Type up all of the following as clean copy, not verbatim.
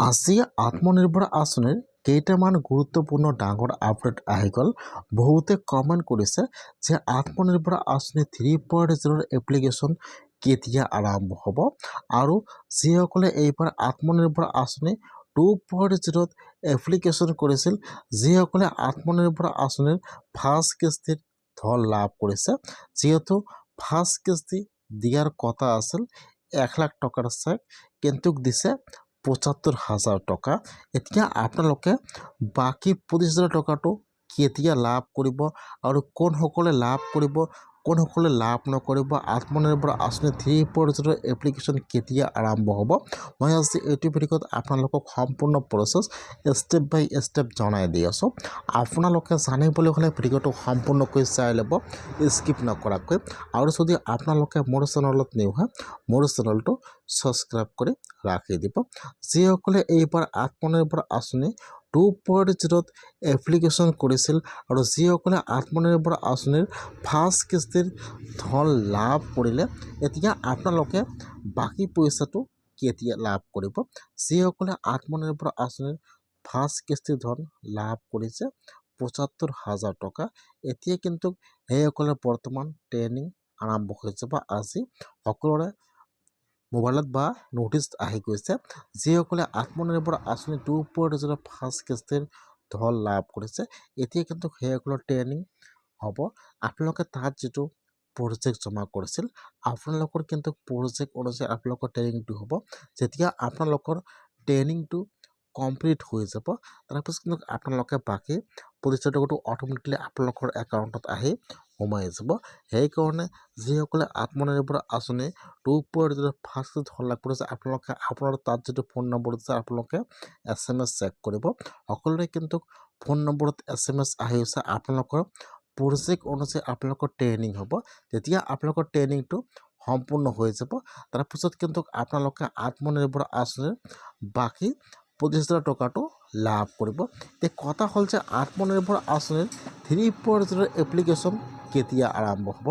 আজি আত্মনিৰ্ভৰ আঁচনিৰ কেইটামান গুৰুত্বপূৰ্ণ ডাঙৰ আপডেট আহি গ'ল। বহুতে কমেণ্ট কৰিছে যে আত্মনিৰ্ভৰ আঁচনি 3.0 এপ্লিকেশ্যন কেতিয়া আৰম্ভ হ'ব, আৰু যিসকলে এইবাৰ আত্মনিৰ্ভৰ আঁচনি 2.0 এপ্লিকেশ্যন কৰিছিল, যিসকলে আত্মনিৰ্ভৰ আঁচনিৰ ফাৰ্ষ্ট কিস্তিৰ ধন লাভ কৰিছে, যিহেতু ফাৰ্ষ্ট কিস্তি দিয়াৰ কথা আছিল 1 লাখ টকাৰ চেক, কিন্তু দিছে 75,000 টকা। এতিয়া আপোনালোকে বাকী 25,000 টকাটো কেতিয়া লাভ কৰিব আৰু কোনসকলে লাভ কৰিব, কোনসকলে লাভ নকৰিব, আত্মনিৰ্ভৰ আঁচনি 3.0 এপ্লিকেশ্যন কেতিয়া আৰম্ভ হ'ব, মই আজি এইটো ভিডিঅ'ত আপোনালোকক সম্পূৰ্ণ প্ৰচেছ ষ্টেপ বাই ষ্টেপ জনাই দি আছোঁ। আপোনালোকে জানিবলৈ হ'লে ভিডিঅ'টো সম্পূৰ্ণকৈ চাই ল'ব, স্কিপ নকৰাকৈ। আৰু যদি আপোনালোকে মোৰ চেনেলত নিউ হয়, মোৰ চেনেলটো ছাবস্ক্ৰাইব কৰি ৰাখি দিব। যিসকলে এইবাৰ আত্মনিৰ্ভৰ আঁচনি 2.0 এপ্লিকেশ্যন কৰিছিল আৰু যিসকলে আত্মনিৰ্ভৰ আঁচনিৰ ফাৰ্ষ্ট কিস্তিৰ ধন লাভ কৰিলে, এতিয়া আপোনালোকে বাকী পইচাটো কেতিয়া লাভ কৰিব। যিসকলে আত্মনিৰ্ভৰ আঁচনিৰ ফাৰ্ষ্ট কিস্তিৰ ধন লাভ কৰিছে 75,000 টকা, এতিয়া কিন্তু সেইসকলে বৰ্তমান ট্ৰেইনিং আৰম্ভ হৈছে বা আজি সকলোৰে মোবাইলত বা নটিচ আহি গৈছে। যিসকলে আত্মনিৰ্ভৰ আঁচনি 2.0 ফাৰ্ষ্ট কিস্তিৰ ধন লাভ কৰিছে, এতিয়া কিন্তু সেইসকলৰ ট্ৰেইনিং হ'ব। আপোনালোকে তাত যিটো প্ৰজেক্ট জমা কৰিছিল, আপোনালোকৰ কিন্তু প্ৰজেক্ট অনুযায়ী আপোনালোকৰ ট্ৰেইনিংটো হ'ব। যেতিয়া আপোনালোকৰ ট্ৰেইনিংটো কমপ্লিট হৈ যাব, তাৰপিছত কিন্তু আপোনালোকে বাকী 25,000 টকাটো অট'মেটিকলি আপোনালোকৰ একাউণ্টত আহি সোমাই যাব। সেইকাৰণে যিসকলে আত্মনিৰ্ভৰ আঁচনি 2.0 ফাৰ্ষ্ট ধন লাভ কৰিছে, আপোনালোকে আপোনাৰ তাত যিটো ফোন নম্বৰ আছে, আপোনালোকে SMS চেক কৰিব। সকলোৰে কিন্তু ফোন নম্বৰত SMS আহি আছে। আপোনালোকৰ প্ৰজেক্ট অনুযায়ী আপোনালোকৰ ট্ৰেইনিং হ'ব। যেতিয়া আপোনালোকৰ ট্ৰেইনিংটো সম্পূৰ্ণ হৈ যাব, তাৰপিছত কিন্তু আপোনালোকে আত্মনিৰ্ভৰ আঁচনিৰ বাকী 25,000 টকাটো লাভ কৰিব। এই কথা হ'ল যে আত্মনিৰ্ভৰ আঁচনিৰ 3.0 এপ্লিকেশ্যন কেতিয়া আৰম্ভ হ'ব।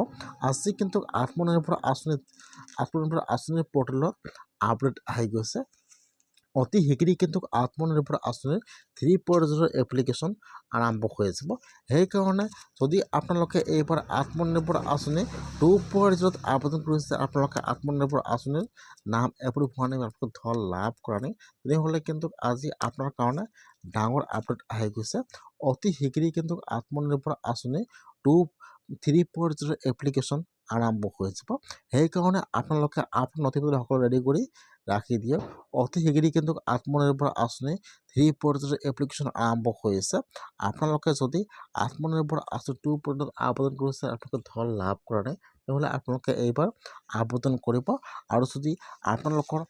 আজি কিন্তু আত্মনিৰ্ভৰ আঁচনিৰ পৰ্টেলত আপডেট আহি গৈছে। অতি শীঘ্ৰেই কিন্তু আত্মনিৰ্ভৰ আঁচনিৰ 3.0 এপ্লিকেশ্যন আৰম্ভ হৈ যাব। সেইকাৰণে যদি আপোনালোকে এইবাৰ আত্মনিৰ্ভৰ আঁচনি 2.0 আবেদন কৰিছে, আপোনালোকে আত্মনিৰ্ভৰ আঁচনিৰ নাম এপ্ৰুভ হোৱা নাই, আপোনালোকে ধন লাভ কৰা নাই, তেনেহ'লে কিন্তু আজি আপোনাৰ কাৰণে ডাঙৰ আপডেট আহি গৈছে। অতি শীঘ্ৰেই কিন্তু আত্মনিৰ্ভৰ আঁচনি 3.0 এপ্লিকেশ্যন আৰম্ভ হৈ যাব। সেইকাৰণে আপোনালোকে আপোনাৰ নথিপত্ৰ সকলো ৰেডি কৰি ৰাখি দিয়ক। অতি শীঘ্ৰেই কিন্তু আত্মনিৰ্ভৰ আঁচনি 3.0 এপ্লিকেশ্যন আৰম্ভ হৈ আছে। আপোনালোকে যদি আত্মনিৰ্ভৰ আঁচনি 2.0 আবেদন কৰিছে, আপোনালোকে ধন লাভ কৰা নাই, তেনেহ'লে আপোনালোকে এইবাৰ আবেদন কৰিব। আৰু যদি আপোনালোকৰ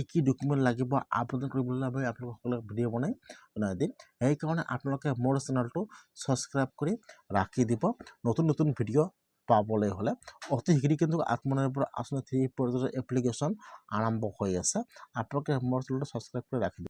কি ডকুমেণ্ট লাগিব আবেদন কৰিবলৈ, আমি আপোনালোকক ভিডিঅ' বনাই দিম। সেইকাৰণে আপোনালোকে মোৰ চেনেলটো ছাবস্ক্ৰাইব কৰি ৰাখি দিব। নতুন ভিডিঅ' পাবলৈ হ'লে অতি শীঘ্ৰেই কিন্তু আত্মনিৰ্ভৰ আঁচনি 3.0 এপ্লিকেশ্যন আৰম্ভ হৈ আছে। আপোনালোকে মোৰ চেনেলটো ছাবস্ক্ৰাইব কৰি ৰাখি দিব।